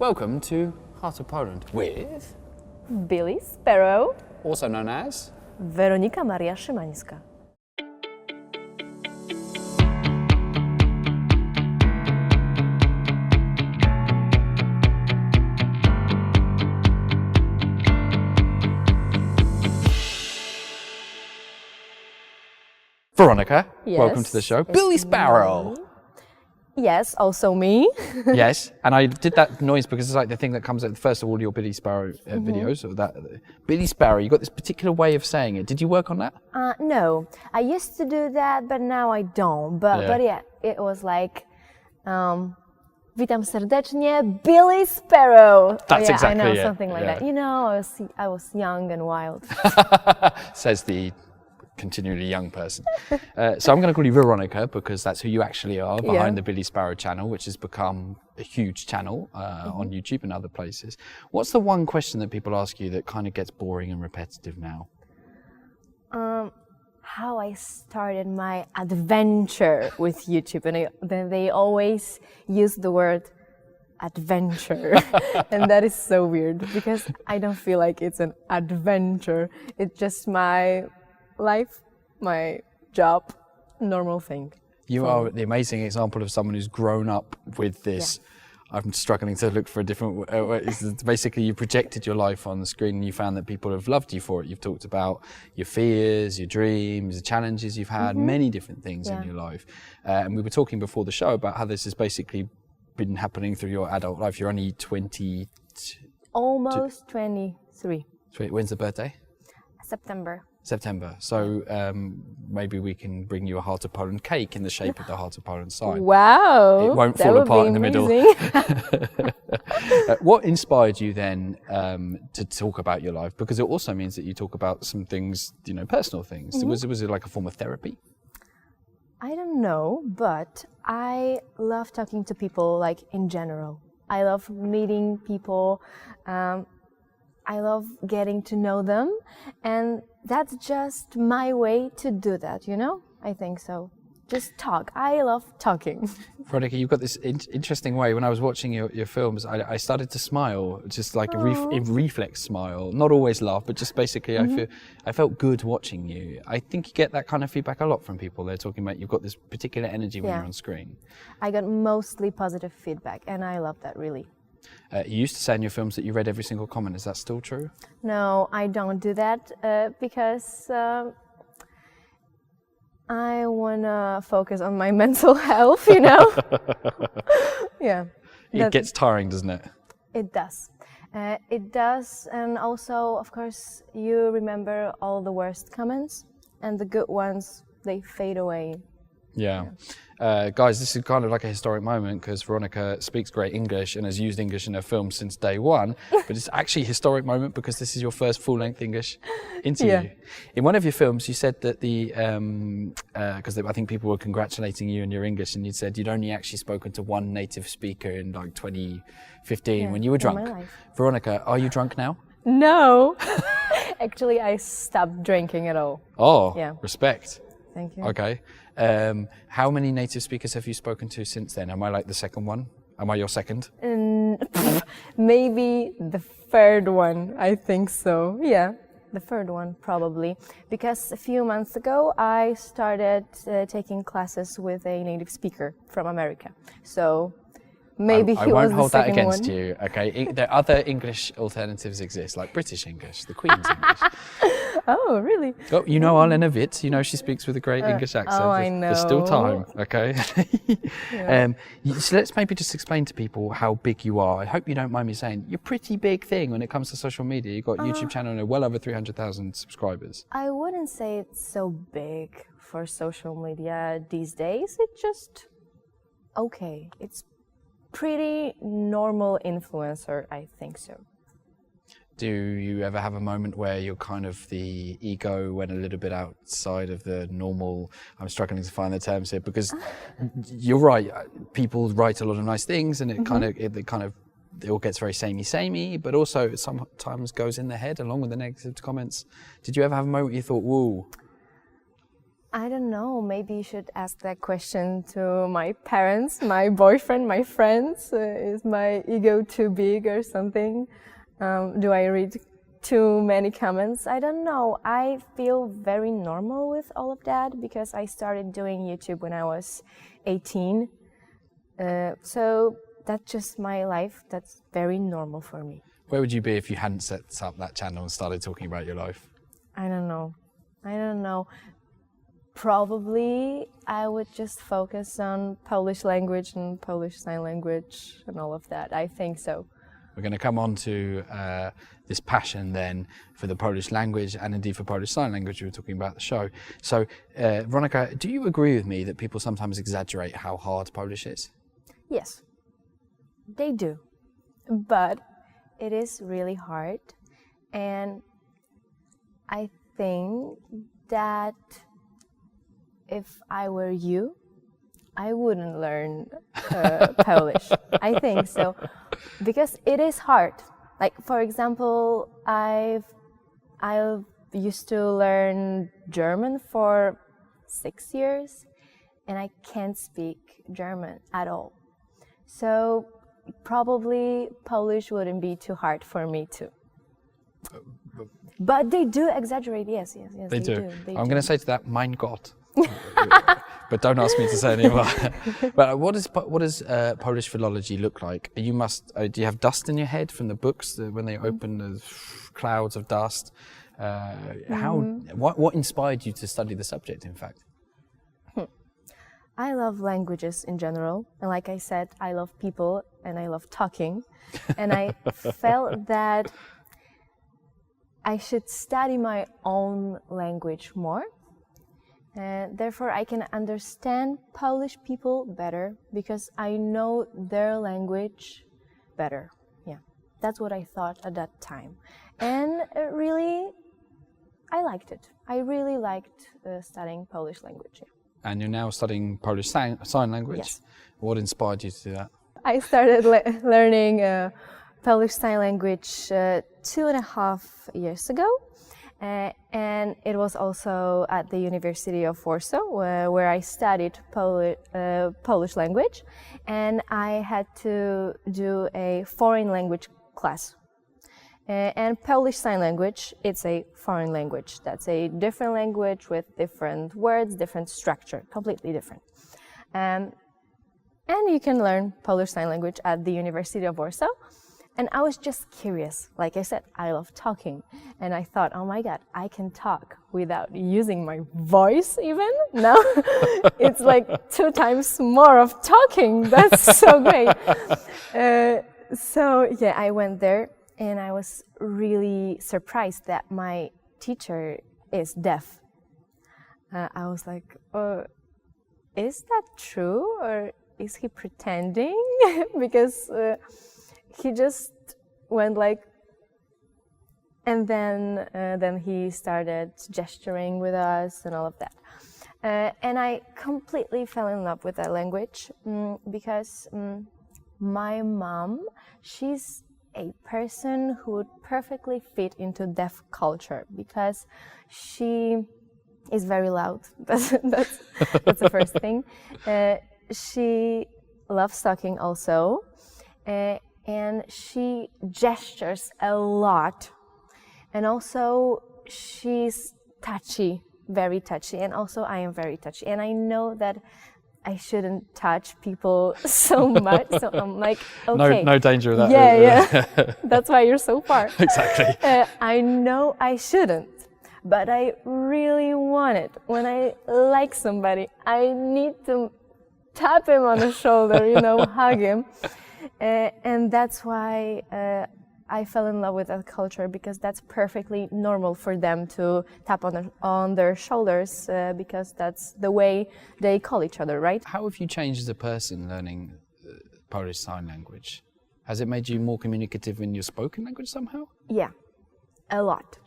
Welcome to Heart of Poland with Billie Sparrow, also known as Weronika Szymańska. Weronika. Yes, welcome to the show. Billie Sparrow. Yes, also me. Yes, and I did that noise because it's like the thing that comes at first of all your Billie Sparrow videos. Or that Billie Sparrow, you got this particular way of saying it. Did you work on that? No, I used to do that, but now I don't. But yeah, it was like, witam serdecznie, Billie Sparrow. That's yeah, exactly I know, it. something like that. You know, I was young and wild. Says the continually young person. So I'm going to call you Weronika because that's who you actually are behind the Billie Sparrow channel, which has become a huge channel on YouTube and other places. What's the one question that people ask you that kind of gets boring and repetitive now? How I started my adventure with YouTube, and then they always use the word adventure, and that is so weird because I don't feel like it's an adventure. It's just my life, my job, normal thing. You are the amazing example of someone who's grown up with this. Yeah. I'm struggling to look for a different basically you projected your life on the screen and you found that people have loved you for it. You've talked about your fears, your dreams, the challenges you've had, many different things in your life. And we were talking before the show about how this has basically been happening through your adult life. You're only 20... Almost 23. When's the birthday? September. So maybe we can bring you a Heart of Poland cake in the shape of the Heart of Poland sign. Wow! It won't fall apart in the middle. What inspired you then to talk about your life? Because it also means that you talk about some things, you know, personal things. Was it like a form of therapy? I don't know, but I love talking to people, like in general. I love meeting people. I love getting to know them, and that's just my way to do that, you know? I think so. Just talk. I love talking. Weronika, you've got this interesting way. When I was watching your films, I started to smile, just like a reflex smile. Not always laugh, but just basically I felt good watching you. I think you get that kind of feedback a lot from people. They're talking about you've got this particular energy when you're on screen. I got mostly positive feedback, and I love that, really. You used to say in your films that you read every single comment. Is that still true? No, I don't do that because I want to focus on my mental health, you know? Yeah. It gets tiring, doesn't it? It does. It does, and also, of course, you remember all the worst comments, and the good ones, they fade away. Yeah. Guys, this is kind of like a historic moment because Weronika speaks great English and has used English in her films since day one, but it's actually a historic moment because this is your first full-length English interview. Yeah. In one of your films, you said that because I think people were congratulating you in your English, and you said you'd only actually spoken to one native speaker in like 2015 when you were drunk. Weronika, are you drunk now? No. Actually, I stopped drinking at all. Oh, respect. Thank you. Okay. How many native speakers have you spoken to since then? Am I like the second one? Am I your second? Maybe the third one, I think so. Yeah, the third one probably. Because a few months ago, I started taking classes with a native speaker from America. So maybe he was the second one. I won't hold that against you, okay? There other English alternatives exist, like British English, the Queen's English. Oh, really? Oh, you know Arlena Witt, you know she speaks with a great English accent. Oh, I know. There's still time, okay? So let's maybe just explain to people how big you are. I hope you don't mind me saying, you're a pretty big thing when it comes to social media. You've got a YouTube channel and well over 300,000 subscribers. I wouldn't say it's so big for social media these days. It's just okay. It's pretty normal influencer, I think so. Do you ever have a moment where you're kind of the ego went a little bit outside of the normal? I'm struggling to find the terms here because you're right. People write a lot of nice things, and it all gets very samey, but also sometimes goes in the head along with the negative comments. Did you ever have a moment where you thought, "Whoa"? I don't know. Maybe you should ask that question to my parents, my boyfriend, my friends. Is my ego too big or something? Do I read too many comments? I don't know. I feel very normal with all of that because I started doing YouTube when I was 18. So that's just my life. That's very normal for me. Where would you be if you hadn't set up that channel and started talking about your life? I don't know. Probably I would just focus on Polish language and Polish Sign Language and all of that. I think so. We're going to come on to this passion then for the Polish language and indeed for Polish Sign Language we were talking about the show. So, Weronika, do you agree with me that people sometimes exaggerate how hard Polish is? Yes, they do. But it is really hard. And I think that if I were you, I wouldn't learn Polish. I think so, because it is hard. Like, for example, I used to learn German for 6 years, and I can't speak German at all. So probably Polish wouldn't be too hard for me too. But they do exaggerate. Yes, They do. I'm going do. to say to that, mein Gott. But don't ask me to say any more. But what does Polish philology look like? You must. Do you have dust in your head from the books when they open the clouds of dust? What inspired you to study the subject? In fact, I love languages in general, and like I said, I love people and I love talking, and I felt that I should study my own language more. And therefore, I can understand Polish people better because I know their language better. Yeah, that's what I thought at that time. And really, I liked it. I really liked studying Polish language. Yeah. And you're now studying Polish Sign Language. Yes. What inspired you to do that? I started learning Polish Sign Language 2.5 years ago. And it was also at the University of Warsaw, where I studied Polish language, and I had to do a foreign language class. And Polish Sign Language, it's a foreign language. That's a different language with different words, different structure, completely different. And you can learn Polish Sign Language at the University of Warsaw. And I was just curious. Like I said, I love talking. And I thought, oh my God, I can talk without using my voice even? No, it's like 2 times more of talking. That's so great. So yeah, I went there and I was really surprised that my teacher is deaf. I was like, is that true? Or is he pretending? Because he just went like, and then he started gesturing with us and all of that. And I completely fell in love with that language because my mom, she's a person who would perfectly fit into deaf culture because she is very loud. That's the first thing. She loves talking also. And she gestures a lot. And also she's touchy, very touchy. And also I am very touchy. And I know that I shouldn't touch people so much. So I'm like, okay. No danger of that. Yeah. That's why you're so far. Exactly. I know I shouldn't. But I really want it. When I like somebody, I need to tap him on the shoulder, hug him. And that's why I fell in love with that culture, because that's perfectly normal for them to tap on their shoulders because that's the way they call each other, right? How have you changed as a person learning Polish Sign Language? Has it made you more communicative in your spoken language somehow? Yeah, a lot.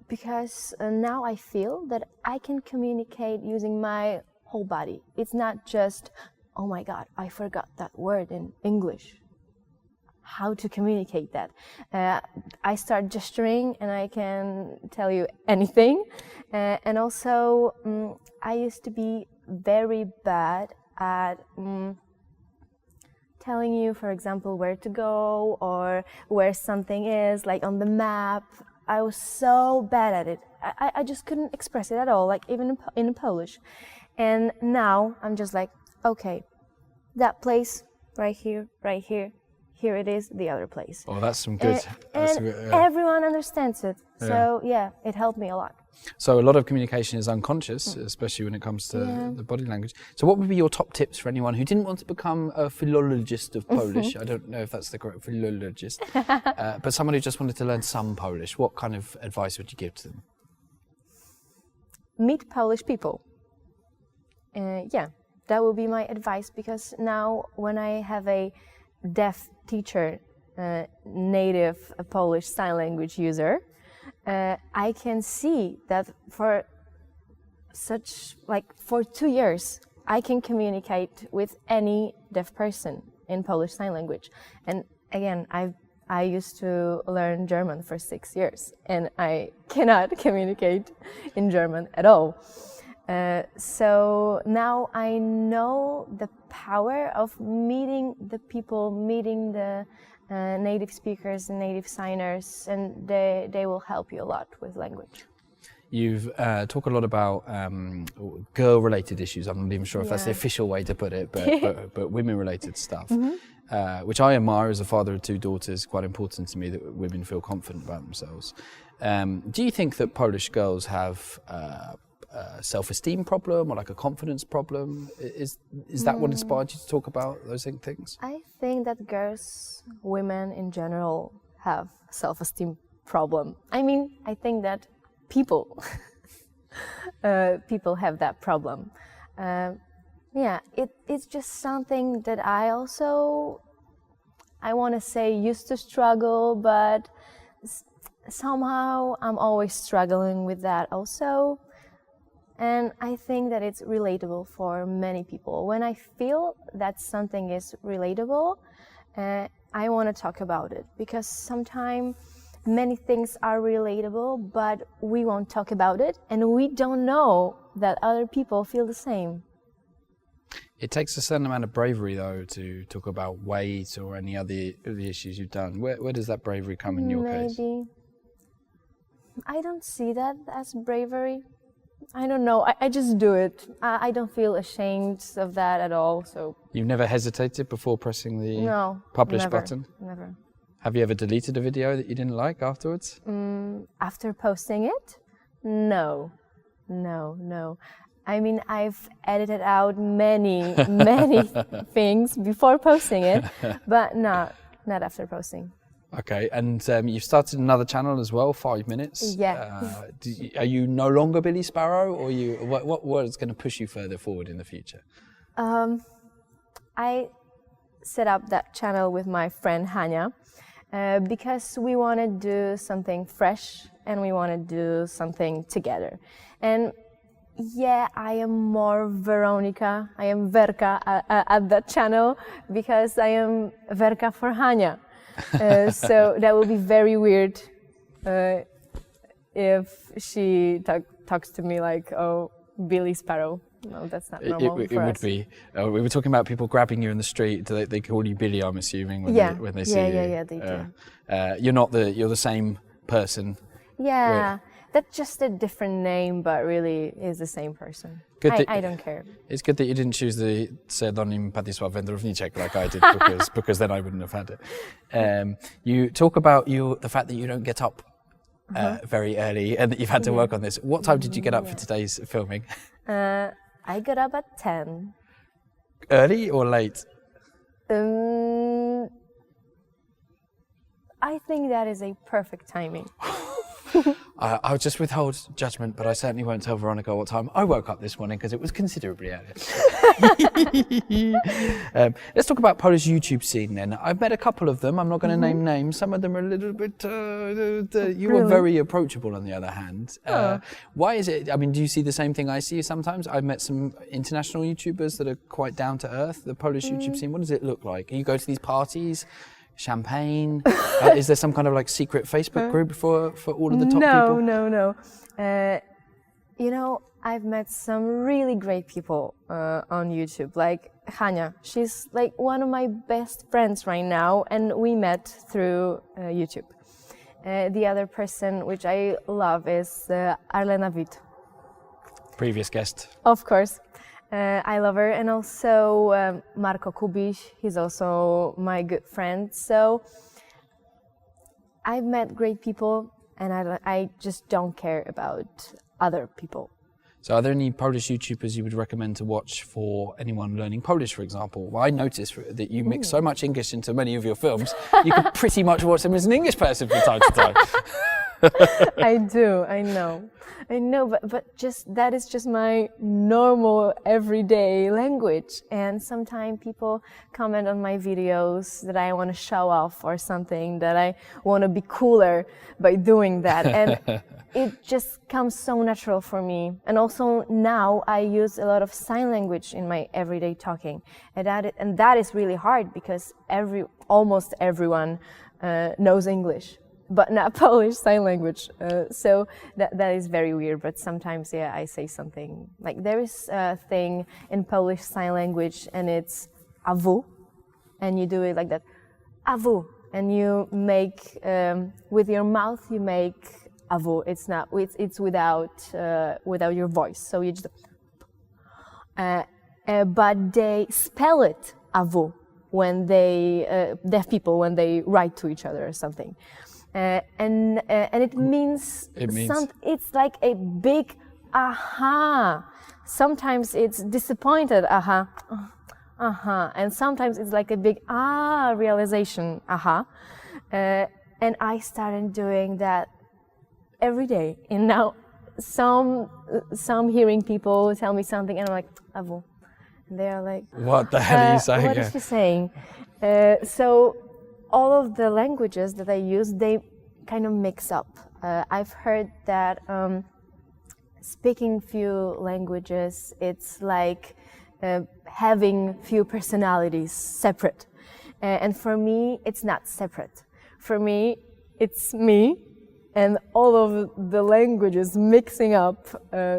Because now I feel that I can communicate using my whole body. It's not just, oh my God, I forgot that word in English. how to communicate that. I start gesturing and I can tell you anything. And also, I used to be very bad at telling you, for example, where to go or where something is, like on the map. I was so bad at it. I just couldn't express it at all, like even in Polish. And now I'm just like, okay, that place right here, here it is, the other place. Oh, that's some good. Everyone understands it. So yeah, it helped me a lot. So a lot of communication is unconscious, especially when it comes to the body language. So what would be your top tips for anyone who didn't want to become a philologist of Polish? I don't know if that's the correct philologist, but someone who just wanted to learn some Polish. What kind of advice would you give to them? Meet Polish people. Yeah, that would be my advice, because now when I have a deaf teacher, native Polish sign language user, I can see that for 2 years, I can communicate with any deaf person in Polish sign language. And again, I used to learn German for 6 years, and I cannot communicate in German at all. So now I know the power of meeting the people, meeting the native speakers and native signers, and they will help you a lot with language. You've talked a lot about girl-related issues. I'm not even sure if that's the official way to put it, but women-related stuff, which I admire as a father of 2 daughters. Quite important to me that women feel confident about themselves. Do you think that Polish girls have a self-esteem problem or like a confidence problem? Is that what inspired you to talk about those things? I think that girls, women in general, have self-esteem problem. I mean, I think that people have that problem. It's just something that I want to say used to struggle, but somehow I'm always struggling with that also. And I think that it's relatable for many people. When I feel that something is relatable, I want to talk about it, because sometimes many things are relatable, but we won't talk about it, and we don't know that other people feel the same. It takes a certain amount of bravery, though, to talk about weight or any other of the issues you've done. Where does that bravery come in your case? Maybe. I don't see that as bravery. I don't know. I just do it. I don't feel ashamed of that at all. So you've never hesitated before pressing the publish button? Never. Have you ever deleted a video that you didn't like afterwards? After posting it? No. I mean, I've edited out many things before posting it, but not after posting. Okay, and you've started another channel as well, 5 minutes. Yeah. Are you no longer Billie Sparrow, or what is going to push you further forward in the future? I set up that channel with my friend Hania because we want to do something fresh and we want to do something together. And yeah, I am more Weronika, I am Werka at that channel because I am Werka for Hania. So that would be very weird if she talks to me like, oh, Billie Sparrow. No, that's not normal it would be. We were talking about people grabbing you in the street. They call you Billie, I'm assuming, when they see you. Yeah, they do. You're the same person. Yeah, that's just a different name, but really is the same person. I don't care. It's good that you didn't choose the pseudonym Patisław Wędrowniczek like I did, because then I wouldn't have had it. You talk about the fact that you don't get up very early and that you've had to work on this. What time did you get up for today's filming? I got up at 10. Early or late? I think that is a perfect timing. I'll just withhold judgment, but I certainly won't tell Weronika what time I woke up this morning because it was considerably early. Let's talk about Polish YouTube scene then. I've met a couple of them. I'm not going to name names. Some of them are a little bit... you were very approachable on the other hand. Why is it... I mean, do you see the same thing I see sometimes? I've met some international YouTubers that are quite down to earth. The Polish YouTube scene, what does it look like? You go to these parties, champagne? Is there some kind of like secret Facebook group for all of the top people? No. You know, I've met some really great people on YouTube, like Hania. She's like one of my best friends right now, and we met through YouTube. The other person which I love is Arlena Witt. Previous guest. Of course. I love her. And also Marko Kubiš, he's also my good friend. So I've met great people, and I just don't care about other people. So are there any Polish YouTubers you would recommend to watch for anyone learning Polish, for example? Well, I noticed that you mix so much English into many of your films, you could pretty much watch them as an English person from time to time. I do, I know, but just that is just my normal everyday language. And sometimes people comment on my videos that I want to show off or something, that I want to be cooler by doing that. And it just comes so natural for me. And also now I use a lot of sign language in my everyday talking. And that is really hard because almost everyone knows English, but not Polish sign language. So that is very weird. But sometimes, yeah, I say something. Like there is a thing in Polish sign language, and it's awu, and you do it like that, awu, and you make with your mouth you make awu. It's without your voice. So you just. But they spell it awu when they deaf people when they write to each other or something. And it means it's like a big aha. Sometimes it's disappointed aha, and sometimes it's like a big realization aha. And I started doing that every day. And now some hearing people tell me something, and I'm like avu, and they are like, what the hell are you saying? What is she saying? So all of the languages that I use, they kind of mix up. I've heard that speaking few languages, it's like having few personalities separate. And for me, it's not separate. For me, it's me and all of the languages mixing up.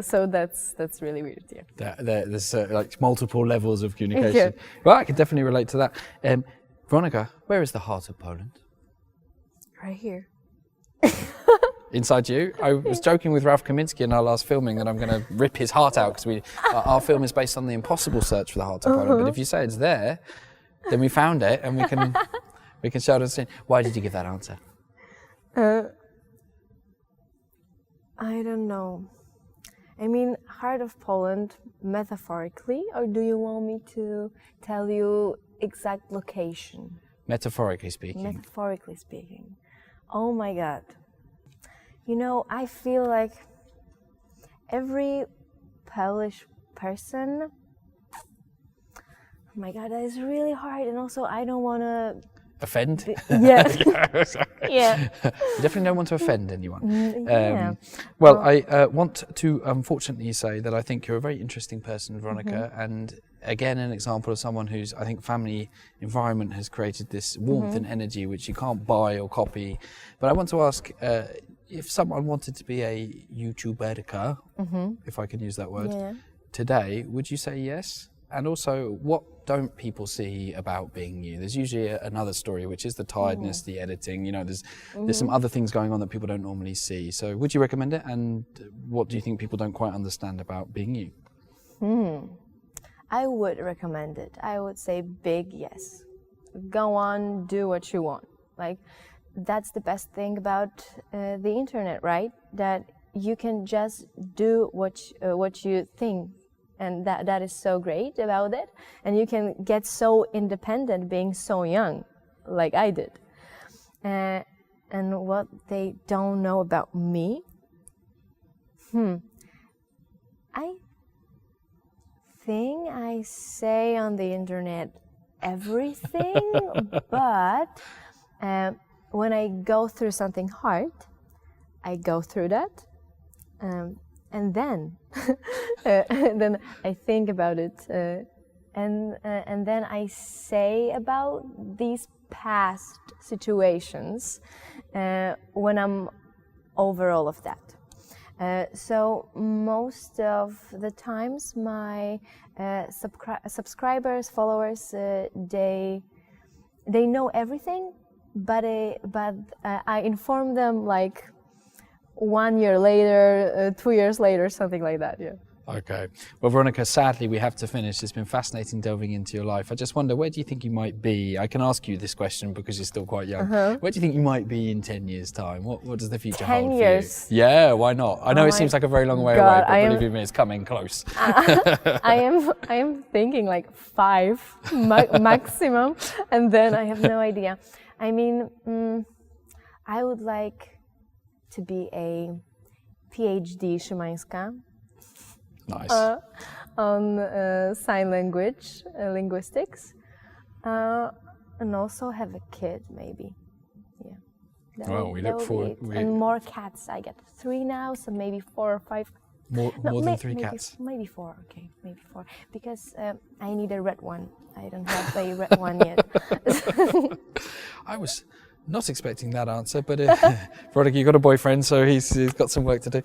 So that's really weird. Yeah. There's like multiple levels of communication. Yeah. Well, I can definitely relate to that. Weronika, where is the heart of Poland? Right here. Inside you. I was joking with Ralph Kaminski in our last filming that I'm going to rip his heart out because our film is based on the impossible search for the heart of Poland. But if you say it's there, then we found it and we can show it on scene. Why did you give that answer? I don't know. I mean, heart of Poland metaphorically, or do you want me to tell you exact location? Metaphorically speaking. Metaphorically speaking. Oh my God. You know, I feel like every Polish person, oh my God, that is really hard. And also, I don't want to offend? Yeah. Yeah. You definitely don't want to offend anyone. Yeah. Well, I want to unfortunately say that I think you're a very interesting person, Weronika, and again, an example of someone whose, I think, family environment has created this warmth and energy which you can't buy or copy. But I want to ask, if someone wanted to be a YouTuberka, if I can use that word, today, would you say yes? And also, what don't people see about being you? There's usually another story, which is the tiredness, the editing, you know, there's some other things going on that people don't normally see. So would you recommend it? And what do you think people don't quite understand about being you? I would recommend it. I would say big yes. Go on, do what you want. Like, that's the best thing about the internet, right? That you can just do what you think. And that is so great about it. And you can get so independent being so young, like I did. And what they don't know about me? I think I say on the internet everything, but when I go through something hard, I go through that. And then I think about it, and then I say about these past situations when I'm over all of that. So most of the times my subscribers, followers, they know everything, but I inform them like 1 year later, 2 years later, something like that. Yeah. Okay. Well, Weronika, sadly, we have to finish. It's been fascinating delving into your life. I just wonder, where do you think you might be? I can ask you this question because you're still quite young. Where do you think you might be in 10 years' time? What does the future hold 10 years? for you? Yeah, why not? I know it seems like a very long way away, but believe me, it's coming close. I am thinking like 5 maximum, and then I have no idea. I mean, I would like to be a PhD Szymańska. Nice. On sign language, linguistics, and also have a kid, maybe. Yeah. Well, we look forward. And more cats. I get 3 now, so maybe 4 or 5. More than 3 cats. Maybe 4. Okay, maybe 4. Because I need a red one. I don't have a red one yet. I was not expecting that answer, but Weronika, you've got a boyfriend, so he's got some work to do.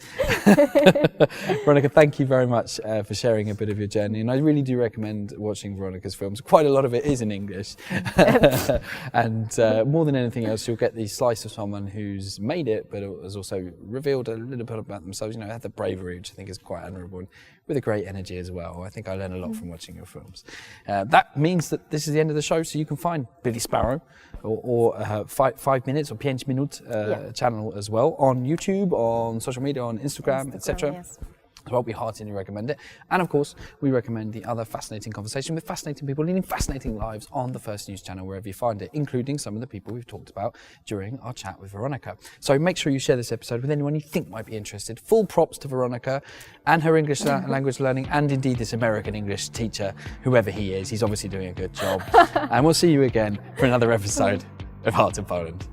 Weronika, thank you very much for sharing a bit of your journey, and I really do recommend watching Weronika's films. Quite a lot of it is in English, and more than anything else, you'll get the slice of someone who's made it, but has also revealed a little bit about themselves. You know, had the bravery, which I think is quite admirable, and with a great energy as well. I think I learned a lot from watching your films. That means that this is the end of the show, so you can find Billie Sparrow or 5 minutes or 5 minutes channel as well on YouTube, on social media, on Instagram, etc. Yes. as well. We heartily recommend it. And of course, we recommend the other fascinating conversation with fascinating people leading fascinating lives on the First News channel, wherever you find it, including some of the people we've talked about during our chat with Weronika. So make sure you share this episode with anyone you think might be interested. Full props to Weronika and her English language learning, and indeed this American English teacher, whoever he is. He's obviously doing a good job. And we'll see you again for another episode of Heart of Poland.